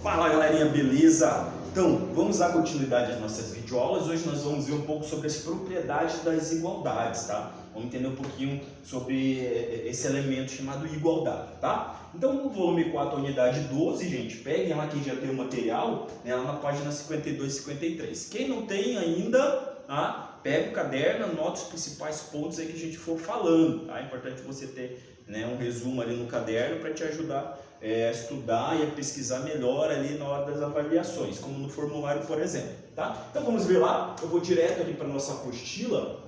Fala galerinha, beleza? Então, vamos dar continuidade às nossas videoaulas. Hoje nós vamos ver um pouco sobre as propriedades das igualdades, tá? Vamos entender um pouquinho sobre esse elemento chamado igualdade, tá? Então, no volume 4, unidade 12, gente, peguem lá quem já tem o material, né, lá na página 52 e 53. Quem não tem ainda, tá? Pega o caderno, anota os principais pontos aí que a gente for falando, tá? É importante você ter, né, um resumo ali no caderno para te ajudar a estudar e a pesquisar melhor ali na hora das avaliações, como no formulário, por exemplo, tá? Então vamos ver lá, eu vou direto ali para nossa apostila,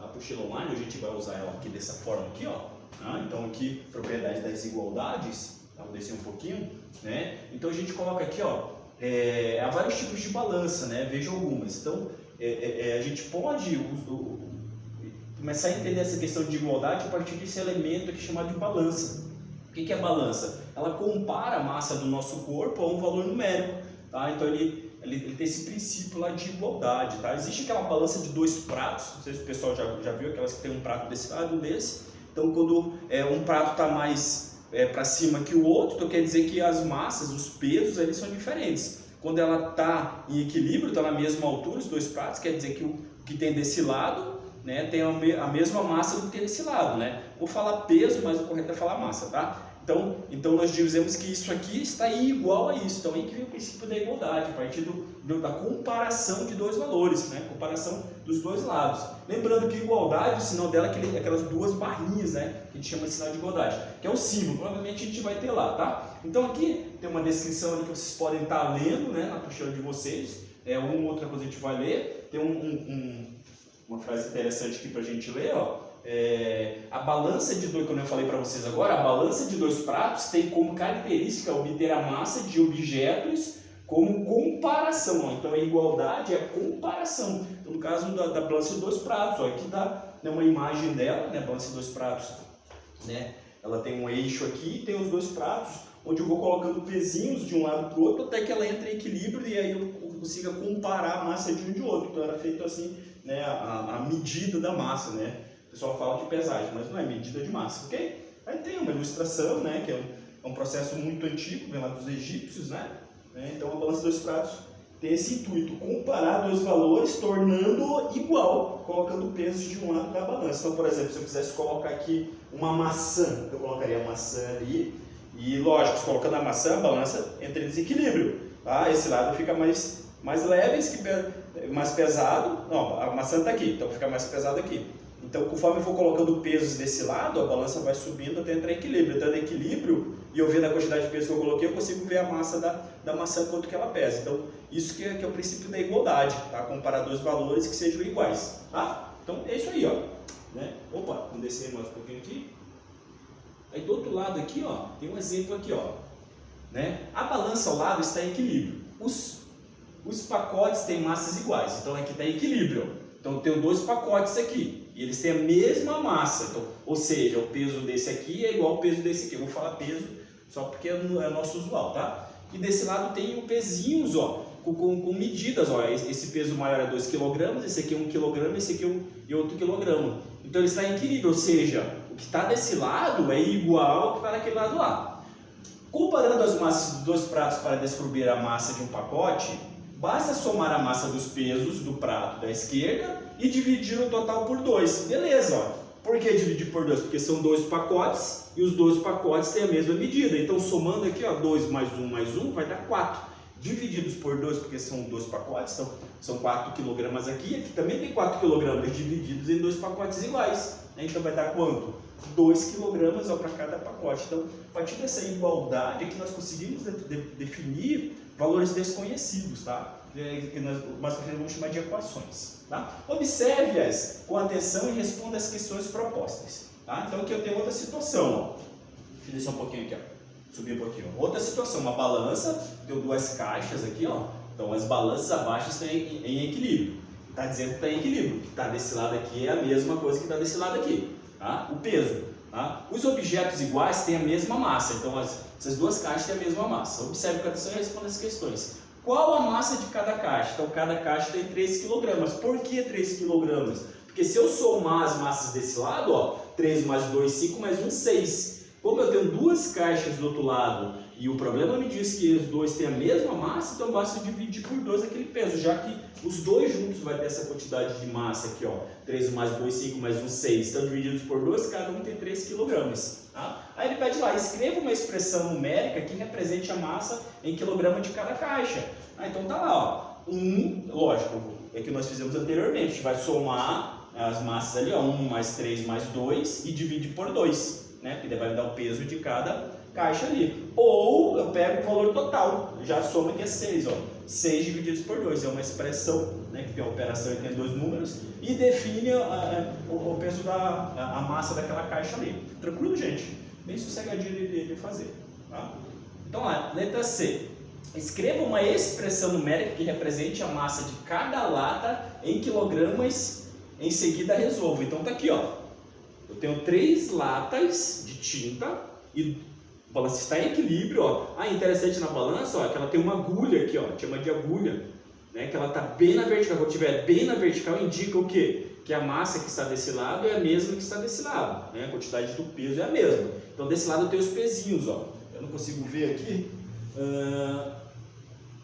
a apostila online, a gente vai usar ela aqui dessa forma aqui, ó, tá? Então aqui, propriedade das igualdades, tá? Vou descer um pouquinho, né? Então a gente coloca aqui, ó, há vários tipos de balança, né? Veja algumas. Então a gente pode começar a entender essa questão de igualdade a partir desse elemento aqui chamado de balança. O que é balança? Ela compara a massa do nosso corpo a um valor numérico, tá? Então ele tem esse princípio lá de igualdade, tá? Existe aquela balança de dois pratos, não sei se o pessoal já viu aquelas que tem um prato desse lado e um desse. Então quando um prato está mais para cima que o outro, então quer dizer que as massas, os pesos, eles são diferentes. Quando ela está em equilíbrio, está na mesma altura, os dois pratos, quer dizer que o que tem desse lado, né, tem a mesma massa do que desse lado, né? Vou falar peso, mas o correto é falar massa, tá? Então nós dizemos que isso aqui está igual a isso. Então aí que vem o princípio da igualdade, a partir da comparação de dois valores, né? Comparação dos dois lados. Lembrando que igualdade, o sinal dela é aquelas duas barrinhas, né? Que a gente chama de sinal de igualdade, que é o símbolo. Provavelmente a gente vai ter lá, tá? Então aqui tem uma descrição ali que vocês podem estar lendo, né? Na apostila de vocês. Uma outra coisa a gente vai ler. Tem uma frase interessante aqui para a gente ler, ó. A balança de dois, como eu falei para vocês agora, a balança de dois pratos tem como característica obter a massa de objetos como comparação, ó. Então a igualdade é a comparação. Então, no caso da balança de dois pratos, ó, aqui está, né, uma imagem dela, né, a balança de dois pratos, né, ela tem um eixo aqui e tem os dois pratos, onde eu vou colocando pezinhos de um lado para o outro até que ela entre em equilíbrio e aí eu consiga comparar a massa de um de outro. Então era feito assim, né, a medida da massa, né? O pessoal fala de pesagem, mas não é medida de massa, ok? Aí tem uma ilustração, né, que é um processo muito antigo, vem lá dos egípcios, né? Então a balança dos pratos tem esse intuito, comparar dois valores, tornando igual, colocando pesos de um lado da balança. Então, por exemplo, se eu quisesse colocar aqui uma maçã, eu colocaria a maçã ali, e lógico, colocando a maçã, a balança entra em desequilíbrio, tá? Esse lado fica mais leve, esse aqui mais pesado, não, a maçã está aqui, então fica mais pesado aqui. Então, conforme eu for colocando pesos desse lado, a balança vai subindo até entrar em equilíbrio. Entrando em equilíbrio, e eu vendo a quantidade de peso que eu coloquei, eu consigo ver a massa da maçã, quanto que ela pesa. Então, isso que é o princípio da igualdade, tá? Comparar dois valores que sejam iguais, tá? Então, é isso aí, ó. Né? Opa, vamos descer mais um pouquinho aqui. Aí, do outro lado aqui, ó, tem um exemplo aqui, ó. Né? A balança ao lado está em equilíbrio. Os pacotes têm massas iguais, então aqui está em equilíbrio. Então, eu tenho dois pacotes aqui. E eles têm a mesma massa, então, ou seja, o peso desse aqui é igual ao peso desse aqui. Eu vou falar peso só porque é nosso usual, tá? E desse lado tem pezinhos, ó, com medidas, ó. Esse peso maior é 2 kg, esse aqui é 1 kg, esse aqui é outro quilograma. Então ele está em equilíbrio, ou seja, o que está desse lado é igual ao que está daquele lado lá. Comparando as massas dos dois pratos para descobrir a massa de um pacote, basta somar a massa dos pesos do prato da esquerda e dividir o total por 2. Beleza, ó. Por que dividir por 2? Porque são dois pacotes e os dois pacotes têm a mesma medida. Então, somando aqui, ó, 2 mais 1 vai dar 4. Divididos por 2, porque são dois pacotes, então são 4 kg aqui. Aqui também tem 4 kg divididos em dois pacotes iguais. Então, vai dar quanto? 2 kg para cada pacote. Então, a partir dessa igualdade é que nós conseguimos definir valores desconhecidos, tá? Que nós vamos chamar de equações, tá? Observe-as com atenção e responda as questões propostas, tá? Então aqui eu tenho outra situação, ó. Deixa eu descer um pouquinho aqui, ó. Subir um pouquinho. Outra situação, uma balança, deu duas caixas aqui, ó. Então as balanças abaixo estão em equilíbrio. Está dizendo que está em equilíbrio. O que está desse lado aqui é a mesma coisa que está desse lado aqui, tá? O peso, tá? Os objetos iguais têm a mesma massa, então essas duas caixas têm a mesma massa. Observe com atenção e responda as questões. Qual a massa de cada caixa? Então, cada caixa tem 3 kg. Por que 3 kg? Porque se eu somar as massas desse lado, ó, 3 mais 2, 5, mais 1, 6. Como eu tenho duas caixas do outro lado e o problema me diz que os dois têm a mesma massa, então basta dividir por 2 aquele peso, já que os dois juntos vai ter essa quantidade de massa aqui, ó, 3 mais 2, 5 mais 1, 6, estão divididos por 2, cada um tem 3 kg. Tá? Aí ele pede lá, escreva uma expressão numérica que represente a massa em quilograma de cada caixa. Então tá lá, ó, lógico, é que nós fizemos anteriormente, a gente vai somar as massas ali, ó, 1 mais 3 mais 2 e divide por 2. Né? Que vai me dar o peso de cada caixa ali. Ou eu pego o valor total, já soma que é 6, ó. 6 divididos por 2, é uma expressão, né, que tem a operação e tem dois números, e define o peso a massa daquela caixa ali. Tranquilo, gente? Bem sossegadinho de fazer. Tá? Então, lá, letra C. Escreva uma expressão numérica que represente a massa de cada lata em quilogramas, em seguida resolva. Então tá aqui, ó. Eu tenho 3 latas de tinta e a balança está em equilíbrio, ó. Interessante na balança, ó, que ela tem uma agulha aqui, ó, chama de agulha, né, que ela está bem na vertical. Quando estiver bem na vertical, indica o quê? Que a massa que está desse lado é a mesma que está desse lado, né? A quantidade do peso é a mesma. Então desse lado eu tenho os pezinhos, ó. Eu não consigo ver aqui,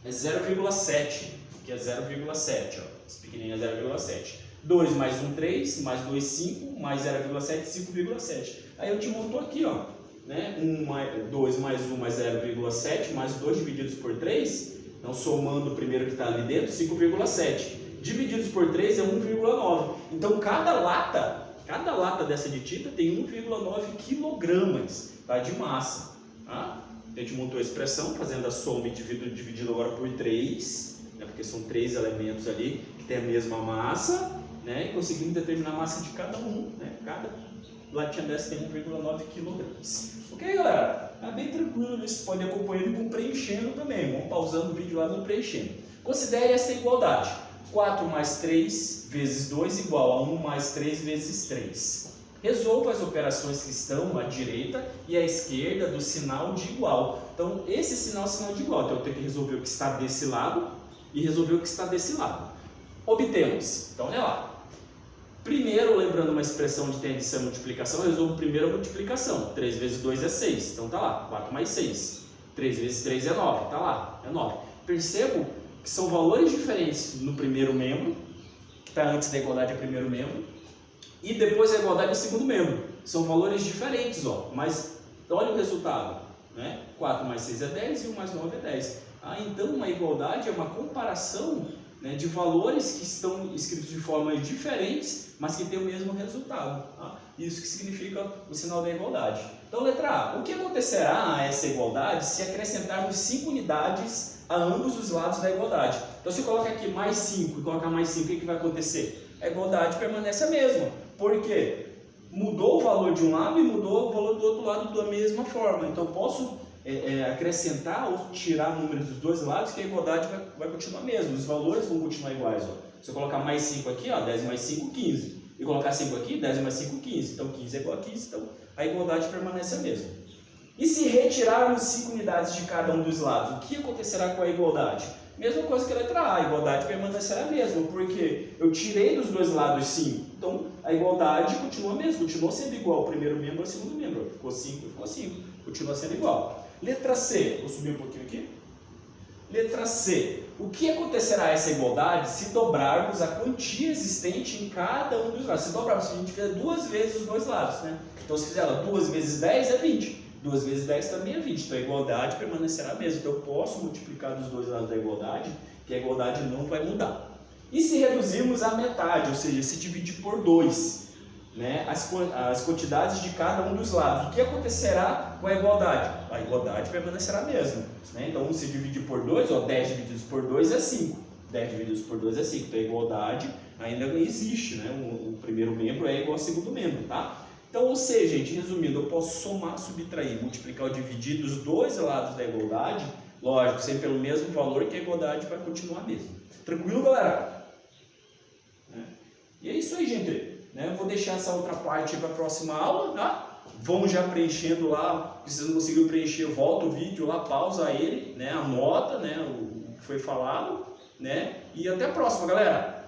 é 0,7, que é 0,7, ó. Esse pequenininho é 0,7. 2 mais 1, 3, mais 2, 5, mais 0,7, 5,7. Aí eu te monto aqui, ó, né? 2 mais 1 mais 0,7, mais 2 divididos por 3, então somando o primeiro que está ali dentro, 5,7. Divididos por 3 é 1,9. Então cada lata dessa de tinta tem 1,9 kg, tá, de massa. Tá? A gente montou a expressão fazendo a soma e dividindo agora por 3, né? Porque são 3 elementos ali que tem a mesma massa. Né, e conseguimos determinar a massa de cada um, né? Cada latinha dessa tem 1,9 kg. Ok, galera? Tá bem tranquilo, vocês podem acompanhar e vão preenchendo também. Vão pausando o vídeo lá e vão preenchendo. Considere essa igualdade. 4 mais 3 vezes 2 igual a 1 mais 3 vezes 3. Resolva as operações que estão à direita e à esquerda do sinal de igual. Então, esse sinal é o sinal de igual. Então, eu tenho que resolver o que está desse lado e resolver o que está desse lado. Obtemos. Então, olha lá. Primeiro, lembrando uma expressão de tem adição e multiplicação, eu resolvo primeiro a multiplicação. 3 vezes 2 é 6, então tá lá, 4 mais 6. 3 vezes 3 é 9, tá lá, é 9. Percebo que são valores diferentes no primeiro membro, que está antes da igualdade é primeiro membro, e depois a igualdade é segundo membro. São valores diferentes, ó, mas olha o resultado, né? 4 mais 6 é 10 e 1 mais 9 é 10. Então uma igualdade é uma comparação, né, de valores que estão escritos de formas diferentes, mas que têm o mesmo resultado. Tá? Isso que significa o sinal da igualdade. Então, letra A. O que acontecerá a essa igualdade se acrescentarmos 5 unidades a ambos os lados da igualdade? Então, se eu colocar aqui mais 5 e colocar mais 5, o que vai acontecer? A igualdade permanece a mesma. Por quê? Mudou o valor de um lado e mudou o valor do outro lado da mesma forma. Então, eu posso acrescentar ou tirar números dos dois lados, que a igualdade vai continuar mesmo, os valores vão continuar iguais. Ó. Se eu colocar mais 5 aqui, ó, 10 mais 5, 15. E colocar 5 aqui, 10 mais 5, 15. Então 15 é igual a 15, então a igualdade permanece a mesma. E se retirarmos 5 unidades de cada um dos lados, o que acontecerá com a igualdade? Mesma coisa que a letra A, a igualdade permanecerá a mesma, porque eu tirei dos dois lados 5. Então a igualdade continua a mesma, continua sendo igual o primeiro membro ao segundo membro. Ficou 5, ficou 5, continua sendo igual. Letra C, vou subir um pouquinho aqui. Letra C. O que acontecerá a essa igualdade se dobrarmos a quantia existente em cada um dos lados? Se dobrarmos, se a gente fizer 2 vezes os dois lados, né? Então, se fizer ela 2 vezes 10 é 20. 2 vezes 10 também é 20. Então, a igualdade permanecerá a mesma. Então, eu posso multiplicar dos dois lados da igualdade, que a igualdade não vai mudar. E se reduzirmos a metade, ou seja, se dividir por 2, né, as quantidades de cada um dos lados, o que acontecerá com a igualdade? A igualdade permanecerá a mesma, né? Então, se dividir por 2, ó, 10 divididos por 2 é 5. 10 divididos por 2 é 5. Então, a igualdade ainda existe, né? O primeiro membro é igual ao segundo membro, tá? Então, ou seja, gente, resumindo, eu posso somar, subtrair, multiplicar ou dividir dos dois lados da igualdade, lógico, sempre pelo mesmo valor, que a igualdade vai continuar a mesma. Tranquilo, galera? E é isso aí, gente. Eu vou deixar essa outra parte para a próxima aula, tá? Vão já preenchendo lá, se vocês não conseguiram preencher, volta o vídeo lá, pausa ele, né? Anota, né, o que foi falado, né? E até a próxima, galera!